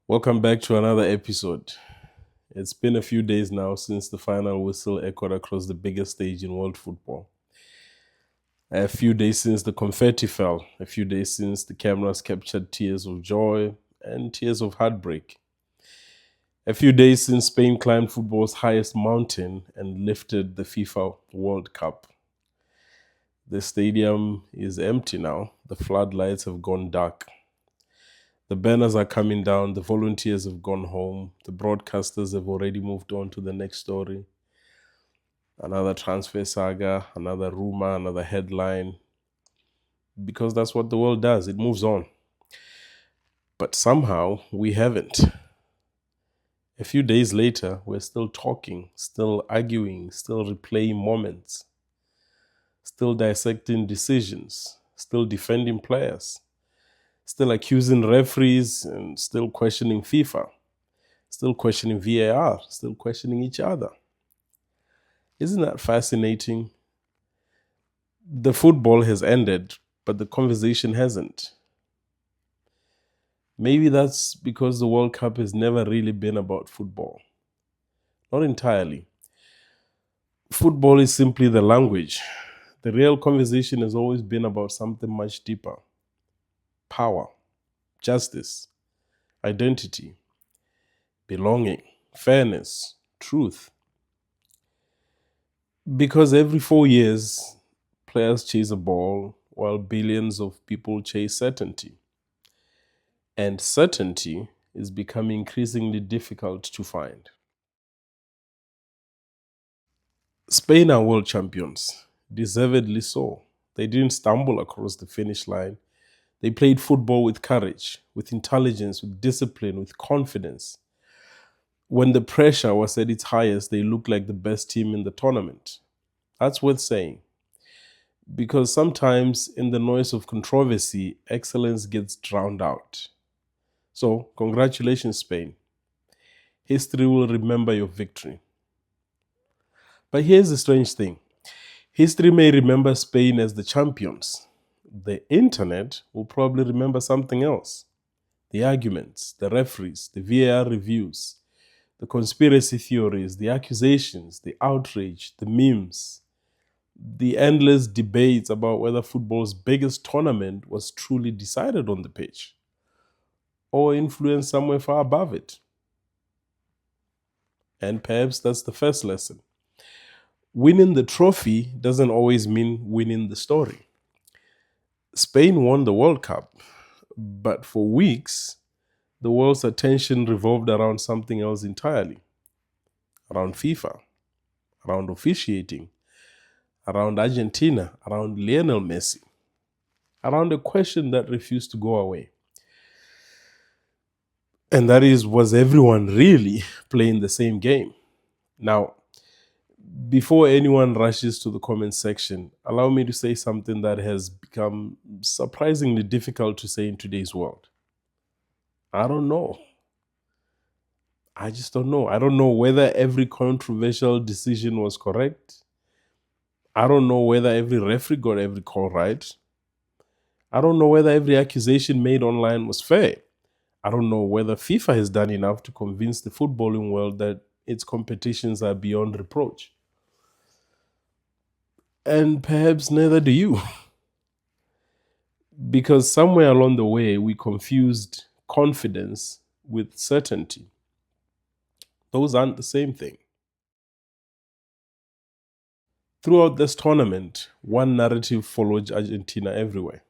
Welcome back to another episode. It's been a few days now since the final whistle echoed across the biggest stage in world football. A few days since the confetti fell, a few days since the cameras captured tears of joy and tears of heartbreak. A few days since Spain climbed football's highest mountain and lifted the FIFA World Cup. The stadium is empty now. The floodlights have gone dark. The banners are coming down, the volunteers have gone home, the broadcasters have already moved on to the next story. Another transfer saga, another rumor, another headline. Because that's what the world does, it moves on. But somehow we haven't. A few days later, we're still talking, still arguing, still replaying moments, still dissecting decisions, still defending players, still accusing referees, and still questioning FIFA. Still questioning VAR, still questioning each other. Isn't that fascinating? The football has ended, but the conversation hasn't. Maybe that's because the World Cup has never really been about football. Not entirely. Football is simply the language. The real conversation has always been about something much deeper: power, justice, identity, belonging, fairness, truth. Because every 4 years, players chase a ball while billions of people chase certainty. And certainty is becoming increasingly difficult to find. Spain are world champions, deservedly so. They didn't stumble across the finish line. They played football with courage, with intelligence, with discipline, with confidence. When the pressure was at its highest, they looked like the best team in the tournament. That's worth saying. Because sometimes in the noise of controversy, excellence gets drowned out. So, congratulations, Spain. History will remember your victory. But here's the strange thing: history may remember Spain as the champions. The internet will probably remember something else: the arguments, the referees, the VAR reviews, the conspiracy theories, the accusations, the outrage, the memes, the endless debates about whether football's biggest tournament was truly decided on the pitch or influenced somewhere far above it. And perhaps that's the first lesson. Winning the trophy doesn't always mean winning the story. Spain won the World Cup, but for weeks, the world's attention revolved around something else entirely: around FIFA, around officiating, around Argentina, around Lionel Messi, around a question that refused to go away. And that is, was everyone really playing the same game? Now, before anyone rushes to the comment section, allow me to say something that has become surprisingly difficult to say in today's world. I don't know. I just don't know. I don't know whether every controversial decision was correct. I don't know whether every referee got every call right. I don't know whether every accusation made online was fair. I don't know whether FIFA has done enough to convince the footballing world that its competitions are beyond reproach. And perhaps neither do you. Because somewhere along the way, we confused confidence with certainty. Those aren't the same thing. Throughout this tournament, one narrative followed Argentina everywhere.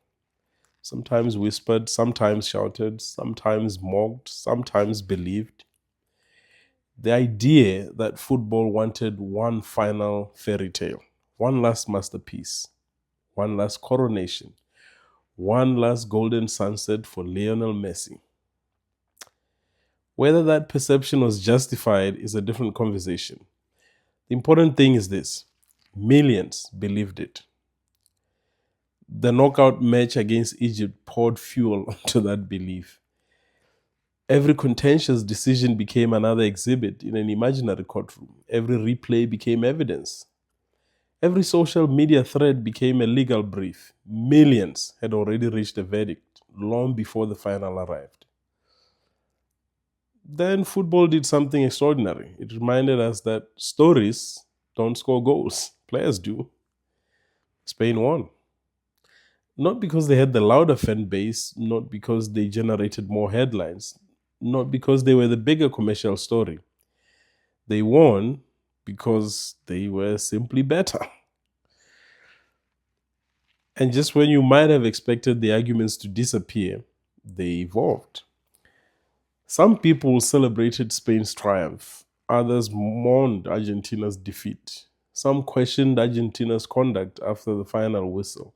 Sometimes whispered, sometimes shouted, sometimes mocked, sometimes believed. The idea that football wanted one final fairy tale, one last masterpiece, one last coronation, one last golden sunset for Lionel Messi. Whether that perception was justified is a different conversation. The important thing is this: millions believed it. The knockout match against Egypt poured fuel onto that belief. Every contentious decision became another exhibit in an imaginary courtroom. Every replay became evidence. Every social media thread became a legal brief. Millions had already reached a verdict long before the final arrived. Then football did something extraordinary. It reminded us that stories don't score goals, players do. Spain won. Not because they had the louder fan base, not because they generated more headlines, not because they were the bigger commercial story. They won because they were simply better. And just when you might have expected the arguments to disappear, they evolved. Some people celebrated Spain's triumph, others mourned Argentina's defeat. Some questioned Argentina's conduct after the final whistle.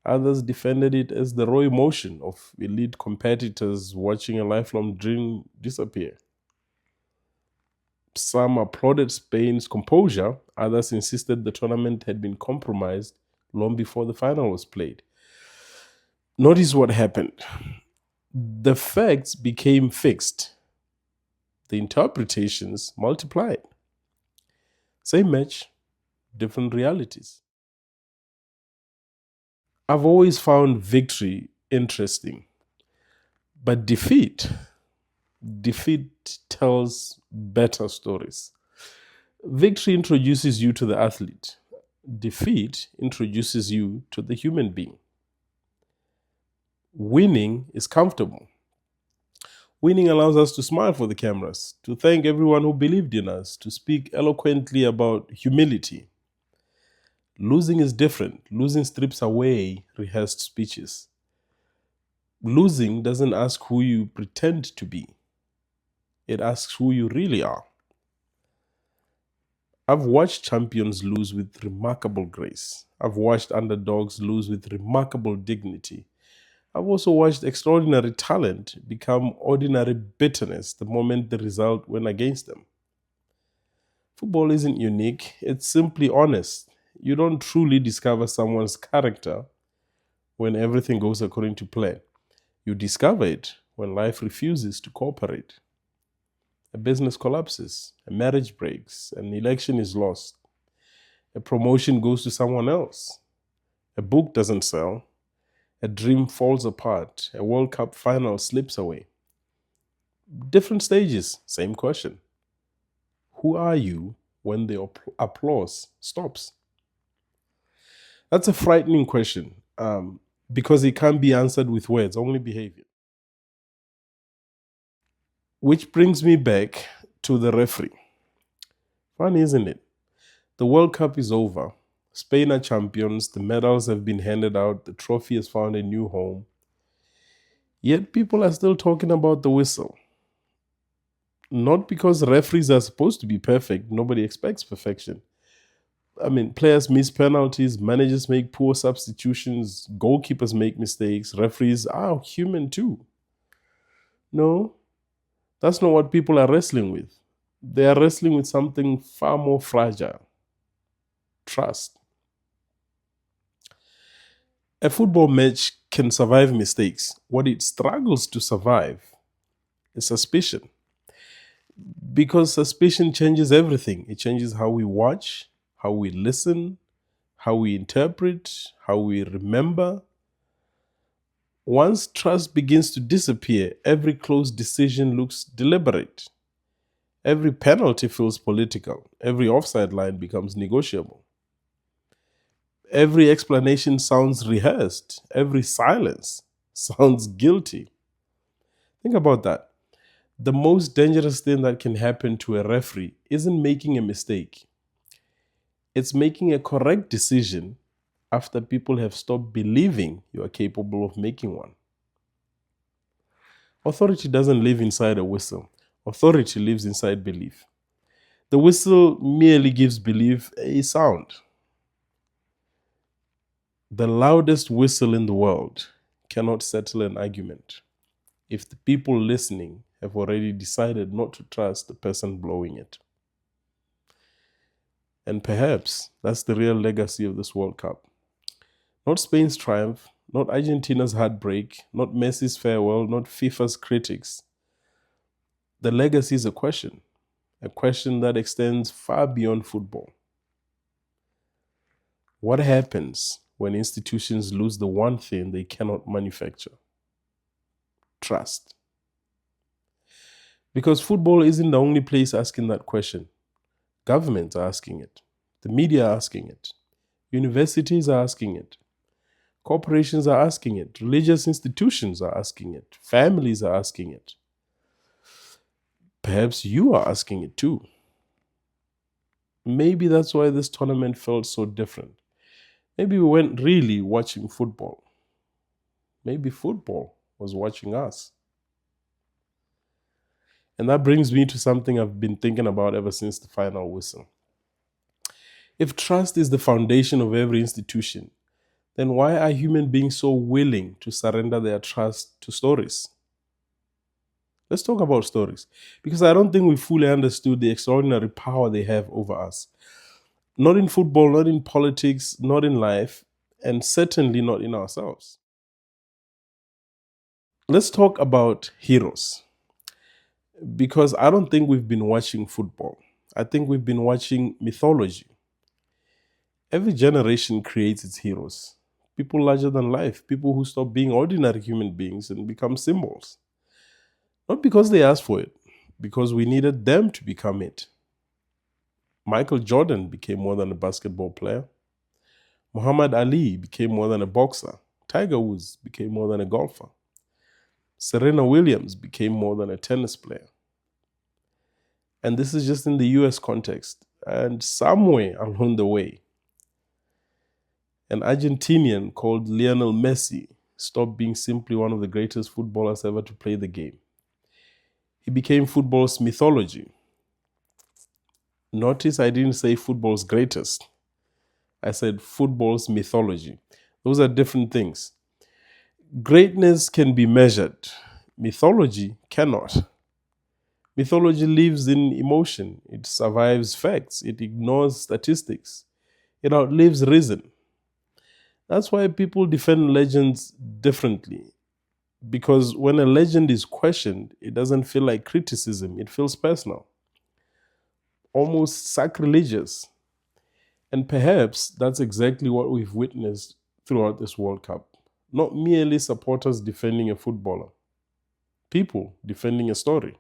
Others defended it as the raw emotion of elite competitors watching a lifelong dream disappear. Some applauded Spain's composure, others insisted the tournament had been compromised long before the final was played. Notice what happened. The facts became fixed, the interpretations multiplied. Same match, different realities. I've always found victory interesting, but defeat tells better stories. Victory introduces you to the athlete. Defeat introduces you to the human being. Winning is comfortable. Winning allows us to smile for the cameras, to thank everyone who believed in us, to speak eloquently about humility. Losing is different. Losing strips away rehearsed speeches. Losing doesn't ask who you pretend to be. It asks who you really are. I've watched champions lose with remarkable grace. I've watched underdogs lose with remarkable dignity. I've also watched extraordinary talent become ordinary bitterness the moment the result went against them. Football isn't unique, it's simply honest. You don't truly discover someone's character when everything goes according to plan. You discover it when life refuses to cooperate. A business collapses, a marriage breaks, an election is lost, a promotion goes to someone else, a book doesn't sell, a dream falls apart, a World Cup final slips away. Different stages, same question. Who are you when the applause stops? That's a frightening question because it can't be answered with words, only behavior. Which brings me back to the referee. Funny, isn't it? The World Cup is over. Spain are champions. The medals have been handed out. The trophy has found a new home. Yet people are still talking about the whistle. Not because referees are supposed to be perfect. Nobody expects perfection. I mean, players miss penalties, managers make poor substitutions, goalkeepers make mistakes, referees are human too. No, that's not what people are wrestling with. They are wrestling with something far more fragile: trust. A football match can survive mistakes. What it struggles to survive is suspicion. Because suspicion changes everything. It changes how we watch, how we listen, how we interpret, how we remember. Once trust begins to disappear, every close decision looks deliberate. Every penalty feels political. Every offside line becomes negotiable. Every explanation sounds rehearsed. Every silence sounds guilty. Think about that. The most dangerous thing that can happen to a referee isn't making a mistake. It's making a correct decision after people have stopped believing you are capable of making one. Authority doesn't live inside a whistle. Authority lives inside belief. The whistle merely gives belief a sound. The loudest whistle in the world cannot settle an argument if the people listening have already decided not to trust the person blowing it. And perhaps that's the real legacy of this World Cup. Not Spain's triumph, not Argentina's heartbreak, not Messi's farewell, not FIFA's critics. The legacy is a question that extends far beyond football. What happens when institutions lose the one thing they cannot manufacture? Trust. Because football isn't the only place asking that question. Governments are asking it. The media are asking it. Universities are asking it. Corporations are asking it. Religious institutions are asking it. Families are asking it. Perhaps you are asking it too. Maybe that's why this tournament felt so different. Maybe we weren't really watching football. Maybe football was watching us. And that brings me to something I've been thinking about ever since the final whistle. If trust is the foundation of every institution, then why are human beings so willing to surrender their trust to stories? Let's talk about stories, because I don't think we fully understood the extraordinary power they have over us. Not in football, not in politics, not in life, and certainly not in ourselves. Let's talk about heroes, because I don't think we've been watching football. I think we've been watching mythology. Every generation creates its heroes, people larger than life, people who stop being ordinary human beings and become symbols. Not because they asked for it, because we needed them to become it. Michael Jordan became more than a basketball player. Muhammad Ali became more than a boxer. Tiger Woods became more than a golfer. Serena Williams became more than a tennis player. And this is just in the US context. And somewhere along the way, an Argentinian called Lionel Messi stopped being simply one of the greatest footballers ever to play the game. He became football's mythology. Notice I didn't say football's greatest. I said football's mythology. Those are different things. Greatness can be measured. Mythology cannot. Mythology lives in emotion. It survives facts. It ignores statistics. It outlives reason. That's why people defend legends differently. Because when a legend is questioned, it doesn't feel like criticism. It feels personal, almost sacrilegious. And perhaps that's exactly what we've witnessed throughout this World Cup. Not merely supporters defending a footballer, people defending a story.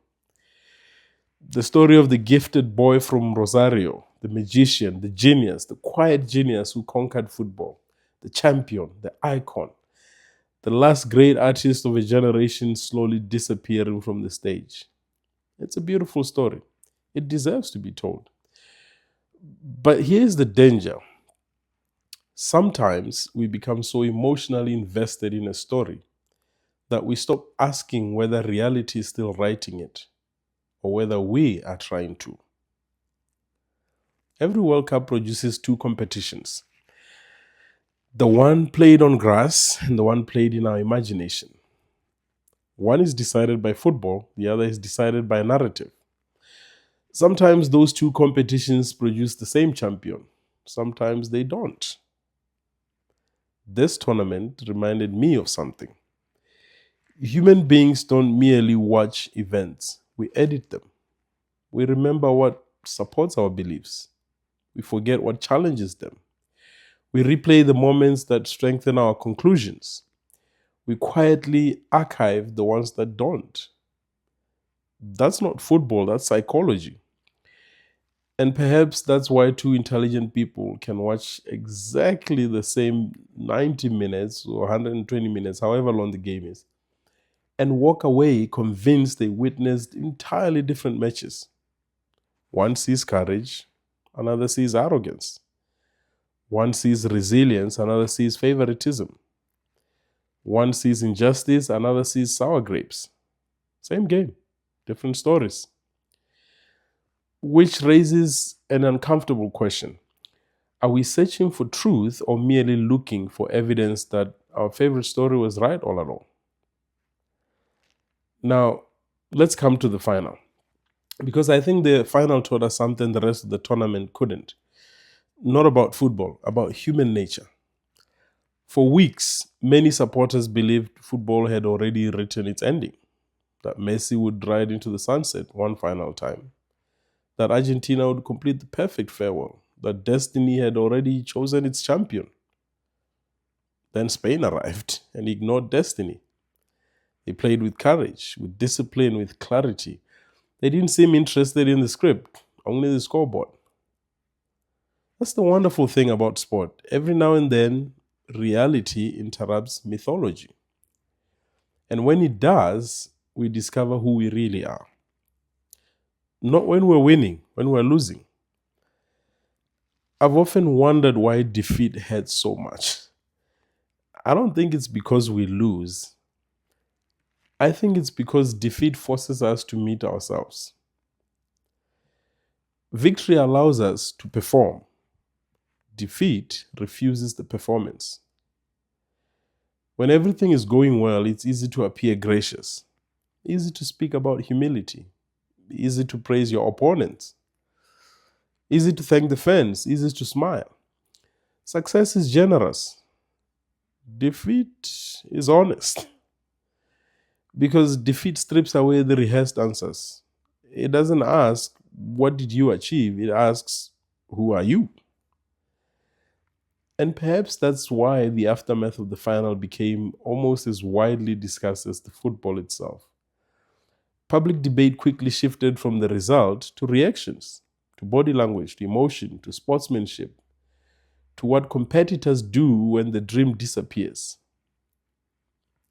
The story of the gifted boy from Rosario, the magician, the genius, the quiet genius who conquered football, the champion, the icon, the last great artist of a generation slowly disappearing from the stage. It's a beautiful story. It deserves to be told. But here's the danger. Sometimes we become so emotionally invested in a story that we stop asking whether reality is still writing it or whether we are trying to. Every World Cup produces two competitions, the one played on grass and the one played in our imagination. One is decided by football, the other is decided by narrative. Sometimes those two competitions produce the same champion, sometimes they don't. This tournament reminded me of something. Human beings don't merely watch events, we edit them. We remember what supports our beliefs. We forget what challenges them. We replay the moments that strengthen our conclusions. We quietly archive the ones that don't. That's not football, that's psychology. And perhaps that's why two intelligent people can watch exactly the same 90 minutes or 120 minutes, however long the game is, and walk away convinced they witnessed entirely different matches. One sees courage, another sees arrogance. One sees resilience, another sees favoritism. One sees injustice, another sees sour grapes. Same game, different stories. Which raises an uncomfortable question. Are we searching for truth or merely looking for evidence that our favorite story was right all along? Now, let's come to the final. Because I think the final taught us something the rest of the tournament couldn't. Not about football, about human nature. For weeks, many supporters believed football had already written its ending, that Messi would ride into the sunset one final time, that Argentina would complete the perfect farewell, that destiny had already chosen its champion. Then Spain arrived and ignored destiny. They played with courage, with discipline, with clarity. They didn't seem interested in the script, only the scoreboard. That's the wonderful thing about sport. Every now and then, reality interrupts mythology. And when it does, we discover who we really are. Not when we're winning, when we're losing. I've often wondered why defeat hurts so much. I don't think it's because we lose. I think it's because defeat forces us to meet ourselves. Victory allows us to perform. Defeat refuses the performance. When everything is going well, it's easy to appear gracious, easy to speak about humility, easy to praise your opponents, easy to thank the fans, easy to smile. Success is generous. Defeat is honest. Because defeat strips away the rehearsed answers. It doesn't ask, what did you achieve? It asks, who are you? And perhaps that's why the aftermath of the final became almost as widely discussed as the football itself. Public debate quickly shifted from the result to reactions, to body language, to emotion, to sportsmanship, to what competitors do when the dream disappears.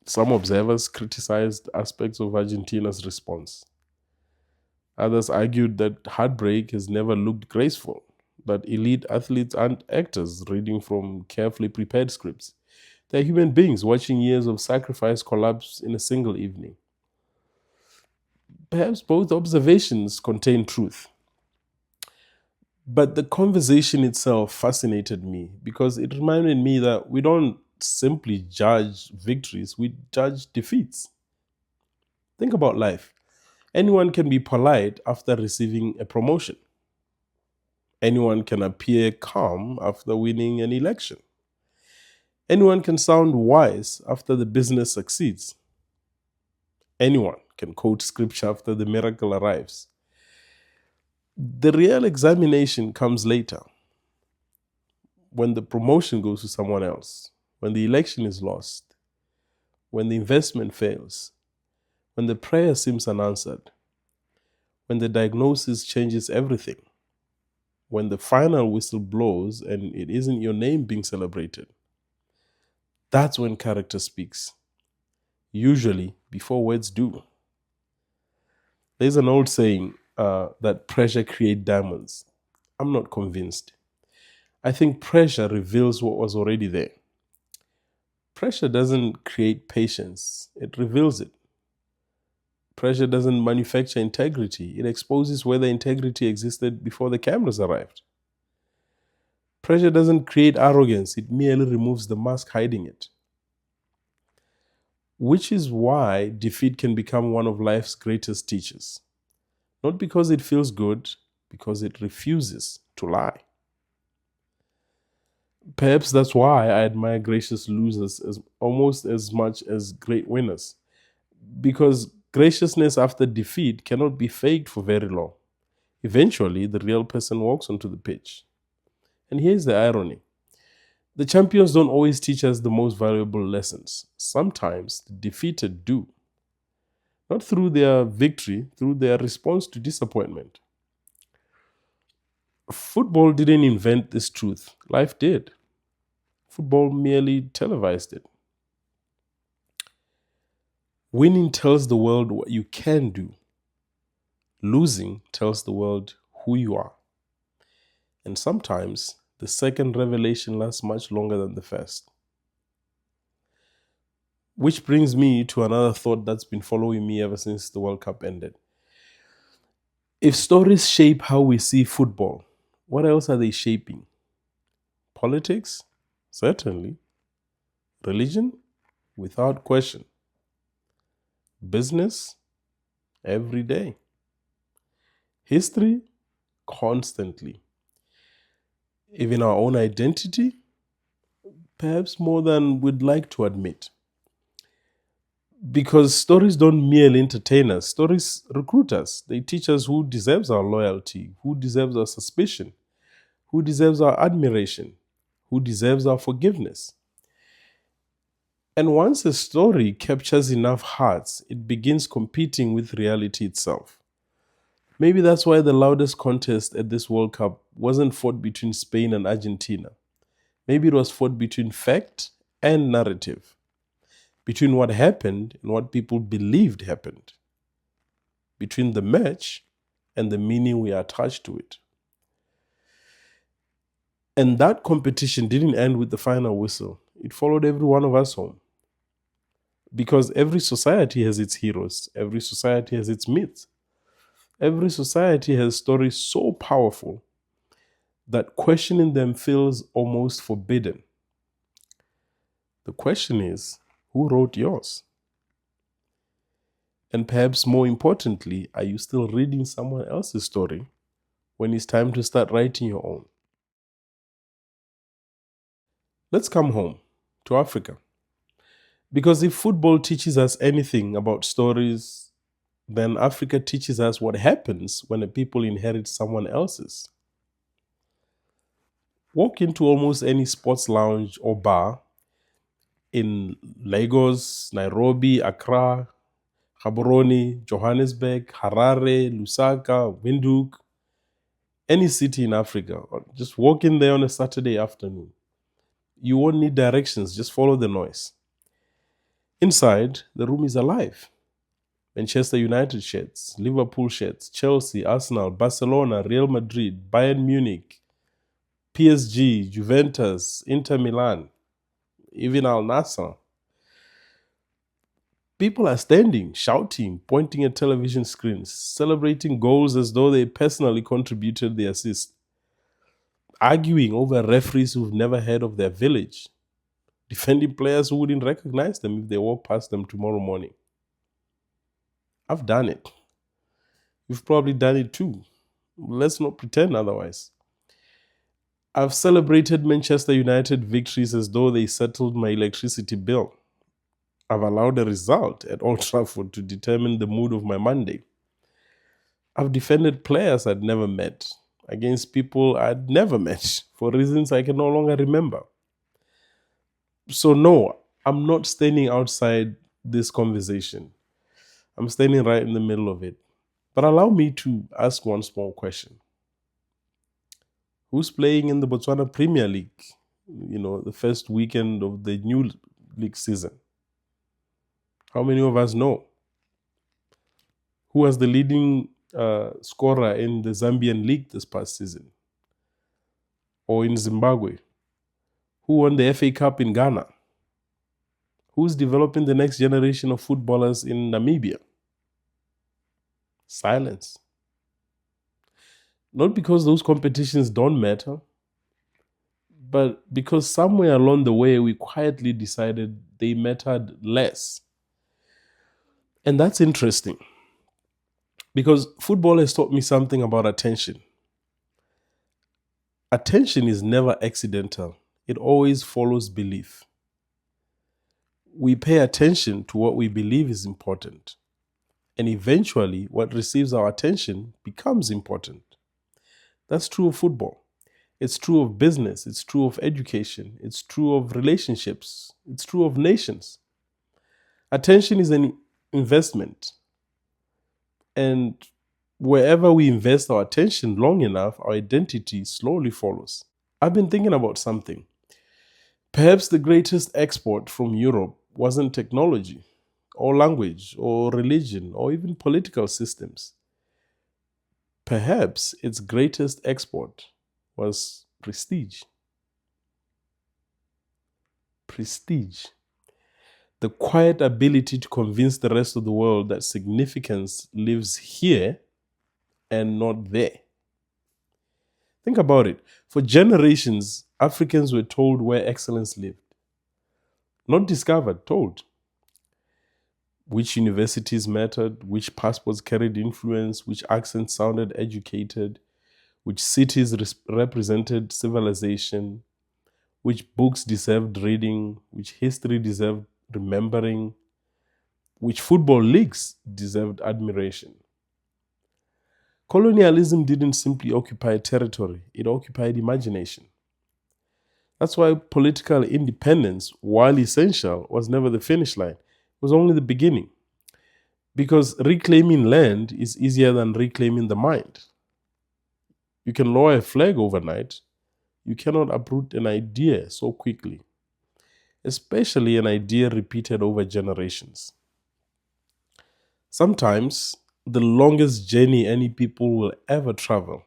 Some observers criticized aspects of Argentina's response. Others argued that heartbreak has never looked graceful, that elite athletes aren't actors reading from carefully prepared scripts. They're human beings watching years of sacrifice collapse in a single evening. Perhaps both observations contain truth. But the conversation itself fascinated me because it reminded me that we don't simply judge victories, we judge defeats. Think about life. Anyone can be polite after receiving a promotion. Anyone can appear calm after winning an election. Anyone can sound wise after the business succeeds. Anyone can quote scripture after the miracle arrives. The real examination comes later, when the promotion goes to someone else, when the election is lost, when the investment fails, when the prayer seems unanswered, when the diagnosis changes everything, when the final whistle blows and it isn't your name being celebrated. That's when character speaks, usually before words do. There's an old saying that pressure creates diamonds. I'm not convinced. I think pressure reveals what was already there. Pressure doesn't create patience, it reveals it. Pressure doesn't manufacture integrity, it exposes whether integrity existed before the cameras arrived. Pressure doesn't create arrogance, it merely removes the mask hiding it. Which is why defeat can become one of life's greatest teachers. Not because it feels good, because it refuses to lie. Perhaps that's why I admire gracious losers almost as much as great winners. Because graciousness after defeat cannot be faked for very long. Eventually, the real person walks onto the pitch. And here's the irony. The champions don't always teach us the most valuable lessons. Sometimes the defeated do. Not through their victory, through their response to disappointment. Football didn't invent this truth. Life did. Football merely televised it. Winning tells the world what you can do. Losing tells the world who you are. And sometimes the second revelation lasts much longer than the first. Which brings me to another thought that's been following me ever since the World Cup ended. If stories shape how we see football, what else are they shaping? Politics? Certainly. Religion? Without question. Business? Every day. History? Constantly. Even our own identity? Perhaps more than we'd like to admit. Because stories don't merely entertain us, stories recruit us. They teach us who deserves our loyalty, who deserves our suspicion, who deserves our admiration, who deserves our forgiveness. And once a story captures enough hearts, it begins competing with reality itself. Maybe that's why the loudest contest at this World Cup wasn't fought between Spain and Argentina. Maybe it was fought between fact and narrative, between what happened and what people believed happened, between the match and the meaning we attached to it. And that competition didn't end with the final whistle. It followed every one of us home. Because every society has its heroes, every society has its myths, every society has stories so powerful that questioning them feels almost forbidden. The question is, who wrote yours? And perhaps more importantly, are you still reading someone else's story when it's time to start writing your own? Let's come home to Africa. Because if football teaches us anything about stories, then Africa teaches us what happens when a people inherit someone else's. Walk into almost any sports lounge or bar in Lagos, Nairobi, Accra, Gaborone, Johannesburg, Harare, Lusaka, Windhoek, any city in Africa. Or just walk in there on a Saturday afternoon. You won't need directions, just follow the noise. Inside, the room is alive. Manchester United shirts, Liverpool shirts, Chelsea, Arsenal, Barcelona, Real Madrid, Bayern Munich, PSG, Juventus, Inter Milan, even Al Nassr. People are standing, shouting, pointing at television screens, celebrating goals as though they personally contributed the assist, arguing over referees who've never heard of their village, defending players who wouldn't recognize them if they walk past them tomorrow morning. I've done it. You've probably done it too. Let's not pretend otherwise. I've celebrated Manchester United victories as though they settled my electricity bill. I've allowed a result at Old Trafford to determine the mood of my Monday. I've defended players I'd never met against people I'd never met for reasons I can no longer remember. So no, I'm not standing outside this conversation. I'm standing right in the middle of it. But allow me to ask one small question. Who's playing in the Botswana Premier League? The first weekend of the new league season. How many of us know? Who was the leading scorer in the Zambian league this past season? Or in Zimbabwe? Who won the FA Cup in Ghana? Who's developing the next generation of footballers in Namibia? Silence. Not because those competitions don't matter, but because somewhere along the way we quietly decided they mattered less. And that's interesting, because football has taught me something about attention. Attention is never accidental. It always follows belief. We pay attention to what we believe is important. And eventually, what receives our attention becomes important. That's true of football. It's true of business. It's true of education. It's true of relationships. It's true of nations. Attention is an investment. And wherever we invest our attention long enough, our identity slowly follows. I've been thinking about something. Perhaps the greatest export from Europe wasn't technology, or language, or religion, or even political systems. Perhaps its greatest export was prestige. Prestige. The quiet ability to convince the rest of the world that significance lives here and not there. Think about it. For generations, Africans were told where excellence lived. Not discovered, told. Which universities mattered, which passports carried influence, which accents sounded educated, which cities represented civilization, which books deserved reading, which history deserved remembering, which football leagues deserved admiration. Colonialism didn't simply occupy territory, it occupied imagination. That's why political independence, while essential, was never the finish line. It was only the beginning. Because reclaiming land is easier than reclaiming the mind. You can lower a flag overnight. You cannot uproot an idea so quickly, especially an idea repeated over generations. Sometimes the longest journey any people will ever travel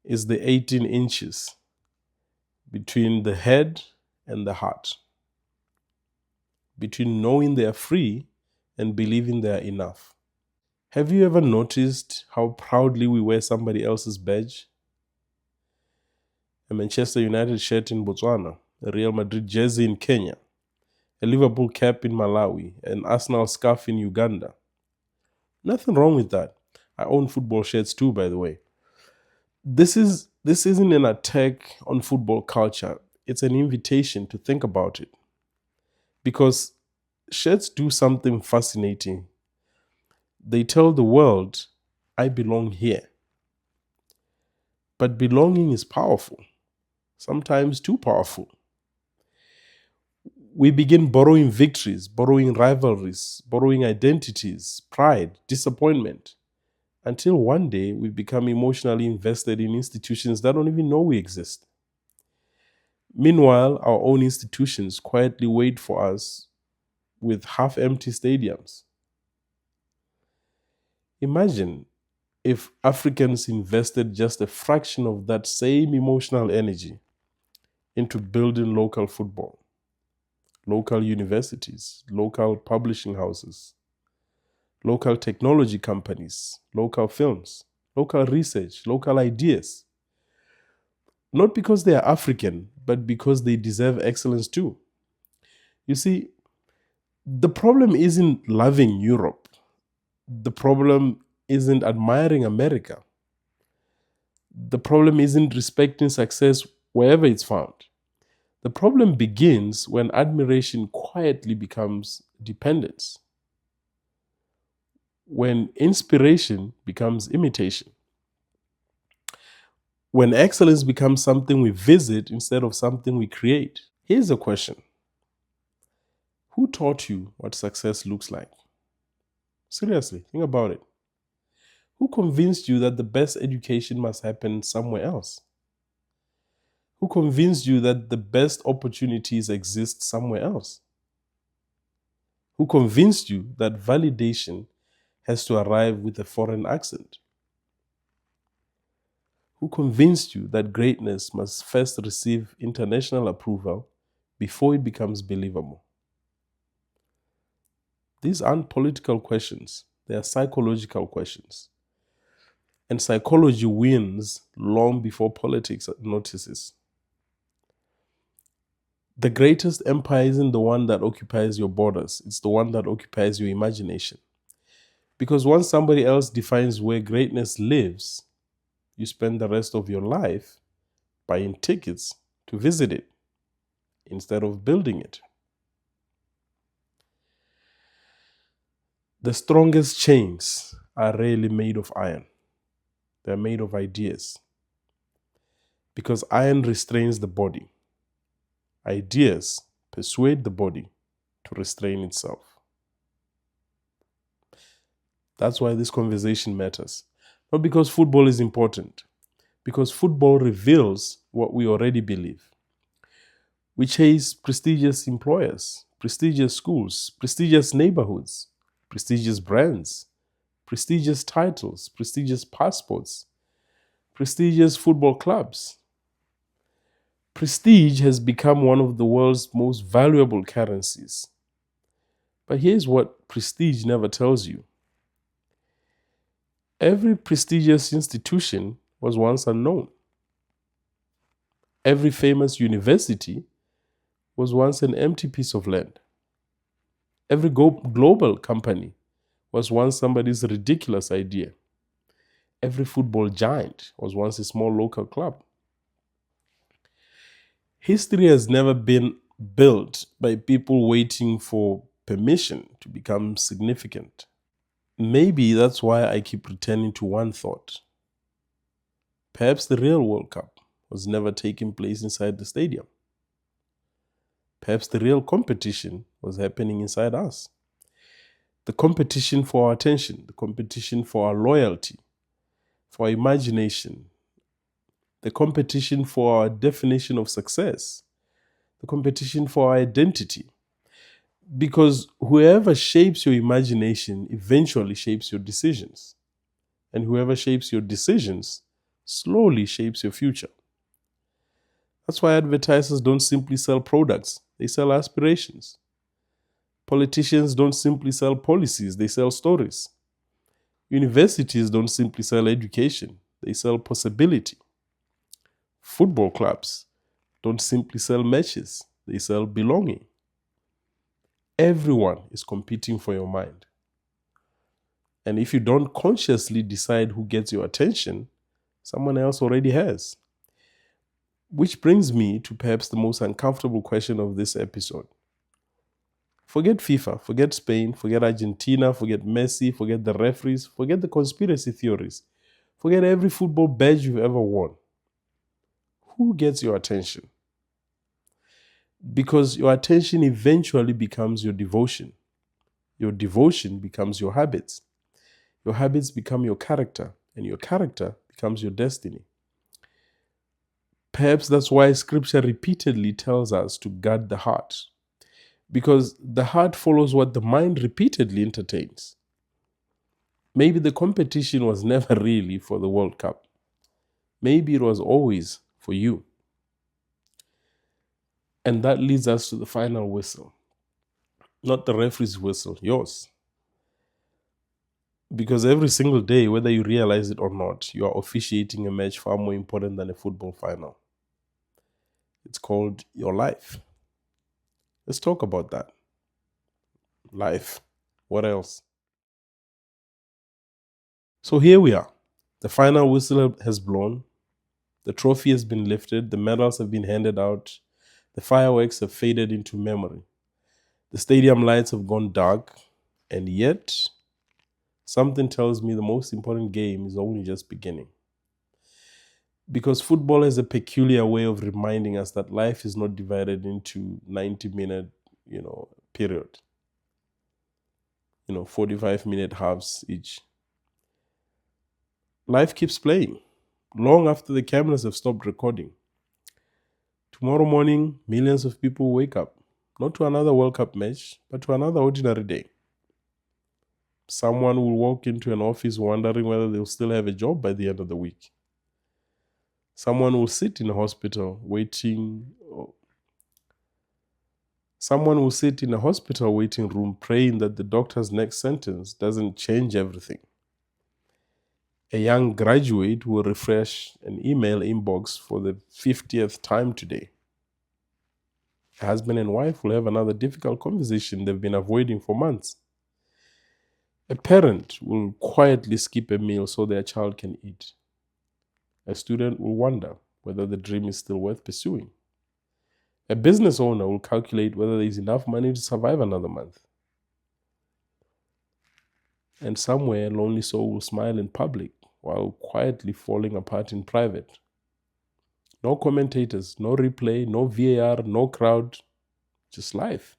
is the 18 inches between the head and the heart, between knowing they are free and believing they are enough. Have you ever noticed how proudly we wear somebody else's badge? A Manchester United shirt in Botswana, a Real Madrid jersey in Kenya, a Liverpool cap in Malawi, an Arsenal scarf in Uganda. Nothing wrong with that. I own football shirts too, by the way. This isn't an attack on football culture. It's an invitation to think about it. Because shirts do something fascinating. They tell the world, I belong here. But belonging is powerful, sometimes too powerful. We begin borrowing victories, borrowing rivalries, borrowing identities, pride, disappointment, until one day we become emotionally invested in institutions that don't even know we exist. Meanwhile, our own institutions quietly wait for us with half-empty stadiums. Imagine if Africans invested just a fraction of that same emotional energy into building local football, local universities, local publishing houses, local technology companies, local films, local research, local ideas. Not because they are African, but because they deserve excellence too. You see, the problem isn't loving Europe. The problem isn't admiring America. The problem isn't respecting success wherever it's found. The problem begins when admiration quietly becomes dependence, when inspiration becomes imitation, when excellence becomes something we visit instead of something we create. Here's a question. Who taught you what success looks like? Seriously, think about it. Who convinced you that the best education must happen somewhere else? Who convinced you that the best opportunities exist somewhere else? Who convinced you that validation has to arrive with a foreign accent? Who convinced you that greatness must first receive international approval before it becomes believable? These aren't political questions, they are psychological questions. And psychology wins long before politics notices. The greatest empire isn't the one that occupies your borders, it's the one that occupies your imagination. Because once somebody else defines where greatness lives, you spend the rest of your life buying tickets to visit it instead of building it. The strongest chains are rarely made of iron. They're made of ideas. Because iron restrains the body. Ideas persuade the body to restrain itself. That's why this conversation matters. Not because football is important, because football reveals what we already believe. We chase prestigious employers, prestigious schools, prestigious neighborhoods, prestigious brands, prestigious titles, prestigious passports, prestigious football clubs. Prestige has become one of the world's most valuable currencies. But here's what prestige never tells you. Every prestigious institution was once unknown. Every famous university was once an empty piece of land. Every global company was once somebody's ridiculous idea. Every football giant was once a small local club. History has never been built by people waiting for permission to become significant. Maybe that's why I keep returning to one thought. Perhaps the real World Cup was never taking place inside the stadium. Perhaps the real competition was happening inside us. The competition for our attention, the competition for our loyalty, for our imagination, the competition for our definition of success, the competition for our identity. Because whoever shapes your imagination eventually shapes your decisions. And whoever shapes your decisions slowly shapes your future. That's why advertisers don't simply sell products, they sell aspirations. Politicians don't simply sell policies, they sell stories. Universities don't simply sell education, they sell possibility. Football clubs don't simply sell matches, they sell belonging. Everyone is competing for your mind. And if you don't consciously decide who gets your attention, someone else already has. Which brings me to perhaps the most uncomfortable question of this episode. Forget FIFA, forget Spain, forget Argentina, forget Messi, forget the referees, forget the conspiracy theories, forget every football badge you've ever won. Who gets your attention? Because your attention eventually becomes your devotion. Your devotion becomes your habits. Your habits become your character, and your character becomes your destiny. Perhaps that's why scripture repeatedly tells us to guard the heart, because the heart follows what the mind repeatedly entertains. Maybe the competition was never really for the World Cup. Maybe it was always for you. And that leads us to the final whistle. Not the referee's whistle, yours. Because every single day, whether you realize it or not, you are officiating a match far more important than a football final. It's called your life. Let's talk about that. Life. What else? So here we are. The final whistle has blown. The trophy has been lifted. The medals have been handed out. The fireworks have faded into memory. The stadium lights have gone dark. And yet, something tells me the most important game is only just beginning. Because football has a peculiar way of reminding us that life is not divided into 90-minute, period. 45-minute halves each. Life keeps playing long after the cameras have stopped recording. Tomorrow morning, millions of people wake up, not to another World Cup match, but to another ordinary day. Someone will walk into an office wondering whether they'll still have a job by the end of the week. Someone will sit in a hospital waiting. Someone will sit in a hospital waiting room praying that the doctor's next sentence doesn't change everything. A young graduate will refresh an email inbox for the 50th time today. A husband and wife will have another difficult conversation they've been avoiding for months. A parent will quietly skip a meal so their child can eat. A student will wonder whether the dream is still worth pursuing. A business owner will calculate whether there is enough money to survive another month. And somewhere, a lonely soul will smile in public while quietly falling apart in private. No commentators, no replay, no VAR, no crowd, just life.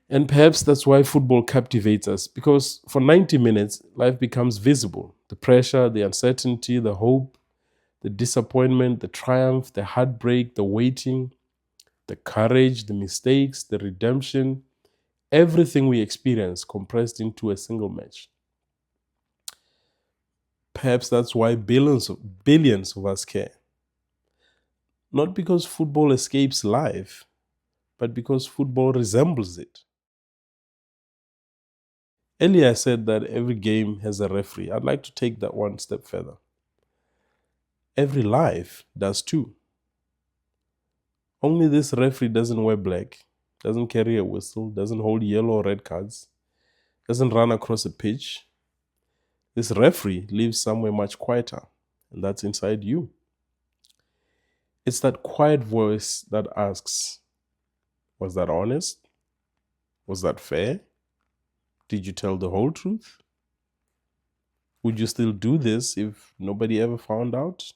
And perhaps that's why football captivates us, because for 90 minutes, life becomes visible. The pressure, the uncertainty, the hope, the disappointment, the triumph, the heartbreak, the waiting, the courage, the mistakes, the redemption, everything we experience compressed into a single match. Perhaps that's why billions of us care. Not because football escapes life, but because football resembles it. Earlier I said that every game has a referee. I'd like to take that one step further. Every life does too. Only this referee doesn't wear black, doesn't carry a whistle, doesn't hold yellow or red cards, doesn't run across a pitch. This referee lives somewhere much quieter, and that's inside you. It's that quiet voice that asks, was that honest? Was that fair? Did you tell the whole truth? Would you still do this if nobody ever found out?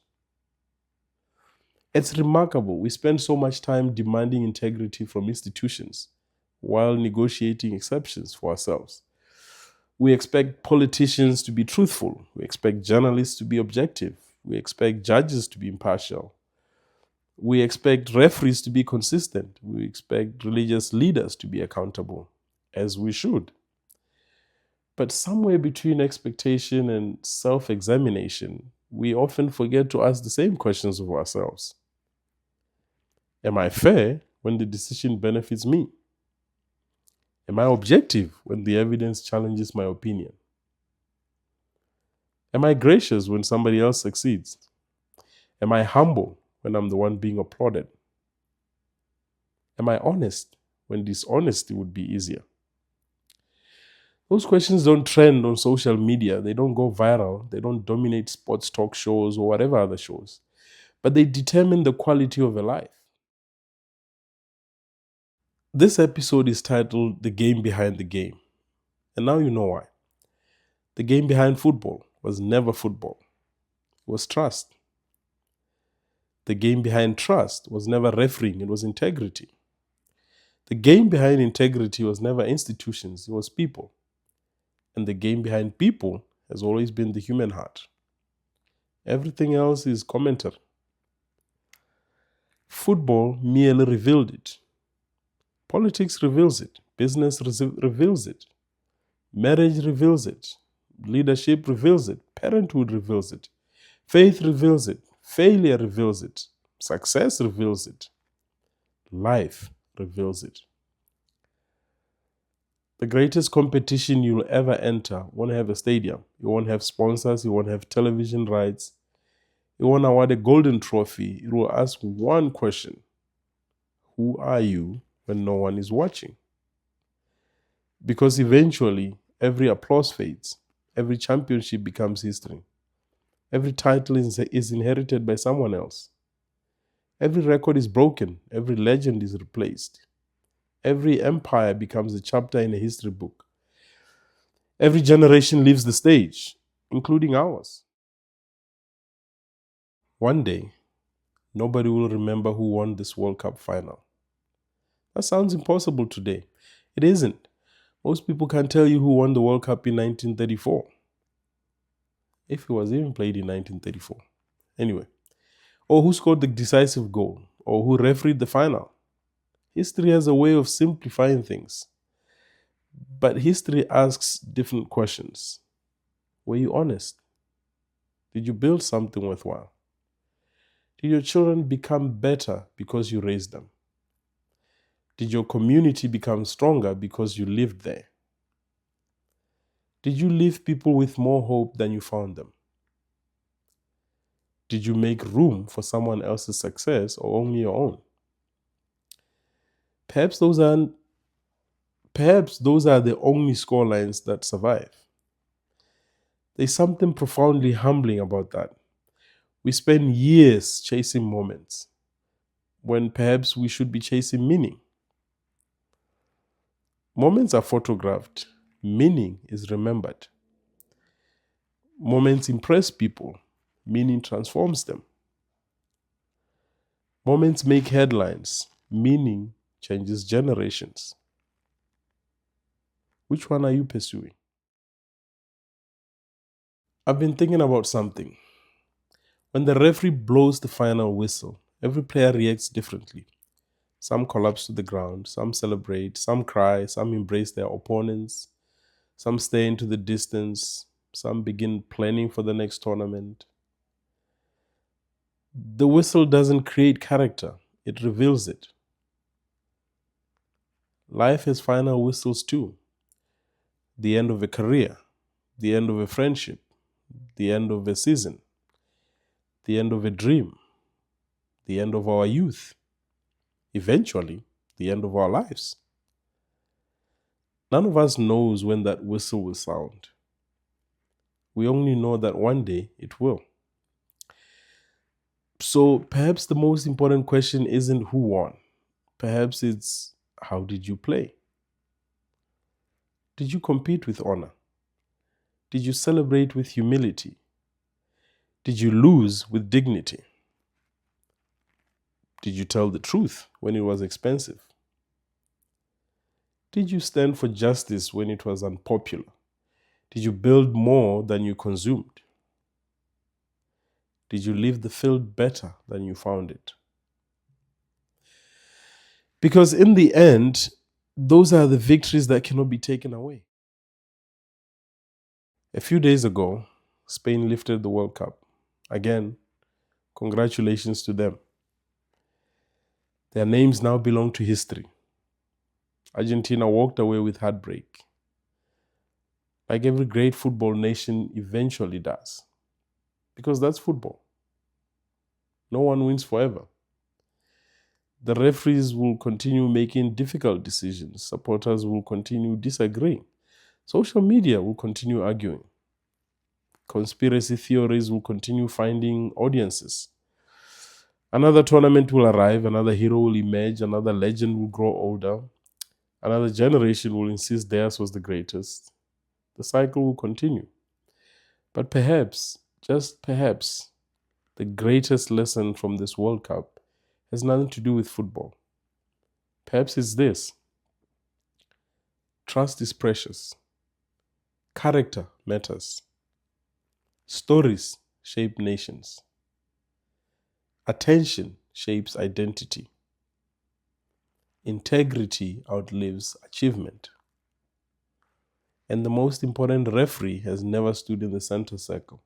It's remarkable. We spend so much time demanding integrity from institutions, while negotiating exceptions for ourselves. We expect politicians to be truthful. We expect journalists to be objective. We expect judges to be impartial. We expect referees to be consistent. We expect religious leaders to be accountable, as we should. But somewhere between expectation and self examination, we often forget to ask the same questions of ourselves. Am I fair when the decision benefits me? Am I objective when the evidence challenges my opinion? Am I gracious when somebody else succeeds? Am I humble when I'm the one being applauded? Am I honest when dishonesty would be easier? Those questions don't trend on social media. They don't go viral. They don't dominate sports talk shows or whatever other shows. But they determine the quality of a life. This episode is titled The Game Behind the Game. And now you know why. The game behind football was never football. It was trust. The game behind trust was never refereeing. It was integrity. The game behind integrity was never institutions. It was people. And the game behind people has always been the human heart. Everything else is commentary. Football merely revealed it. Politics reveals it. Business reveals it. Marriage reveals it. Leadership reveals it. Parenthood reveals it. Faith reveals it. Failure reveals it. Success reveals it. Life reveals it. The greatest competition you'll ever enter won't have a stadium. You won't have sponsors. You won't have television rights. You won't award a golden trophy. It will ask one question. Who are you when no one is watching? Because eventually, every applause fades. Every championship becomes history. Every title is inherited by someone else. Every record is broken. Every legend is replaced. Every empire becomes a chapter in a history book. Every generation leaves the stage, including ours. One day, nobody will remember who won this World Cup final. That sounds impossible today. It isn't. Most people can't tell you who won the World Cup in 1934. If it was even played in 1934. Anyway. Or who scored the decisive goal. Or who refereed the final. History has a way of simplifying things. But history asks different questions. Were you honest? Did you build something worthwhile? Did your children become better because you raised them? Did your community become stronger because you lived there? Did you leave people with more hope than you found them? Did you make room for someone else's success or only your own? Perhaps those are the only scorelines that survive. There's something profoundly humbling about that. We spend years chasing moments when perhaps we should be chasing meaning. Moments are photographed. Meaning is remembered. Moments impress people. Meaning transforms them. Moments make headlines. Meaning changes generations. Which one are you pursuing? I've been thinking about something. When the referee blows the final whistle, every player reacts differently. Some collapse to the ground, some celebrate, some cry, some embrace their opponents, some stay into the distance, some begin planning for the next tournament. The whistle doesn't create character, it reveals it. Life has final whistles too. The end of a career, the end of a friendship, the end of a season, the end of a dream, the end of our youth, eventually, the end of our lives. None of us knows when that whistle will sound. We only know that one day it will. So perhaps the most important question isn't who won. Perhaps it's how did you play? Did you compete with honor? Did you celebrate with humility? Did you lose with dignity? Did you tell the truth when it was expensive? Did you stand for justice when it was unpopular? Did you build more than you consumed? Did you leave the field better than you found it? Because in the end, those are the victories that cannot be taken away. A few days ago, Spain lifted the World Cup. Again, congratulations to them. Their names now belong to history. Argentina walked away with heartbreak, like every great football nation eventually does. Because that's football. No one wins forever. The referees will continue making difficult decisions. Supporters will continue disagreeing. Social media will continue arguing. Conspiracy theories will continue finding audiences. Another tournament will arrive, another hero will emerge, another legend will grow older, another generation will insist theirs was the greatest. The cycle will continue. But perhaps, just perhaps, the greatest lesson from this World Cup has nothing to do with football. Perhaps it's this: trust is precious. Character matters. Stories shape nations. Attention shapes identity. Integrity outlives achievement. And the most important referee has never stood in the center circle.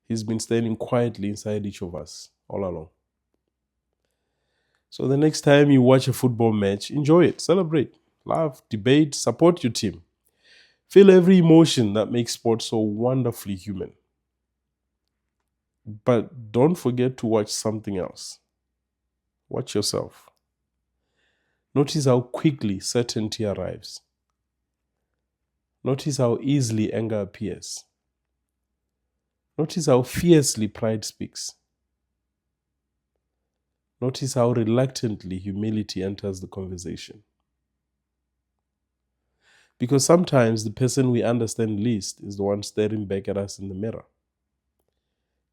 He's been standing quietly inside each of us all along. So the next time you watch a football match, enjoy it, celebrate, laugh, debate, support your team. Feel every emotion that makes sport so wonderfully human. But don't forget to watch something else. Watch yourself. Notice how quickly certainty arrives. Notice how easily anger appears. Notice how fiercely pride speaks. Notice how reluctantly humility enters the conversation. Because sometimes the person we understand least is the one staring back at us in the mirror.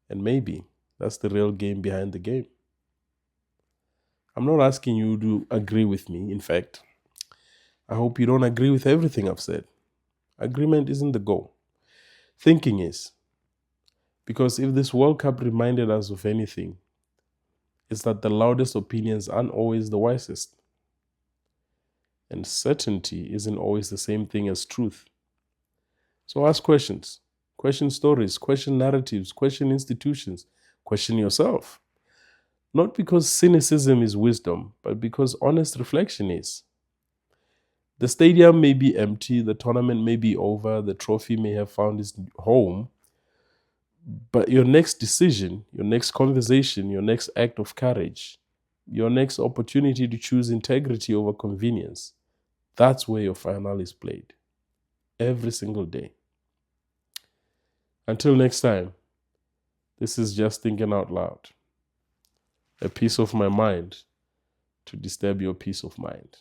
And maybe that's the real game behind the game. I'm not asking you to agree with me. In fact, I hope you don't agree with everything I've said. Agreement isn't the goal. Thinking is. Because if this World Cup reminded us of anything, it's that the loudest opinions aren't always the wisest. And certainty isn't always the same thing as truth. So ask questions, question stories, question narratives, question institutions, question yourself. Not because cynicism is wisdom, but because honest reflection is. The stadium may be empty, the tournament may be over, the trophy may have found its home, but your next decision, your next conversation, your next act of courage, your next opportunity to choose integrity over convenience, that's where your final is played. Every single day. Until next time, this is Just Thinking Out Loud. A piece of my mind to disturb your peace of mind.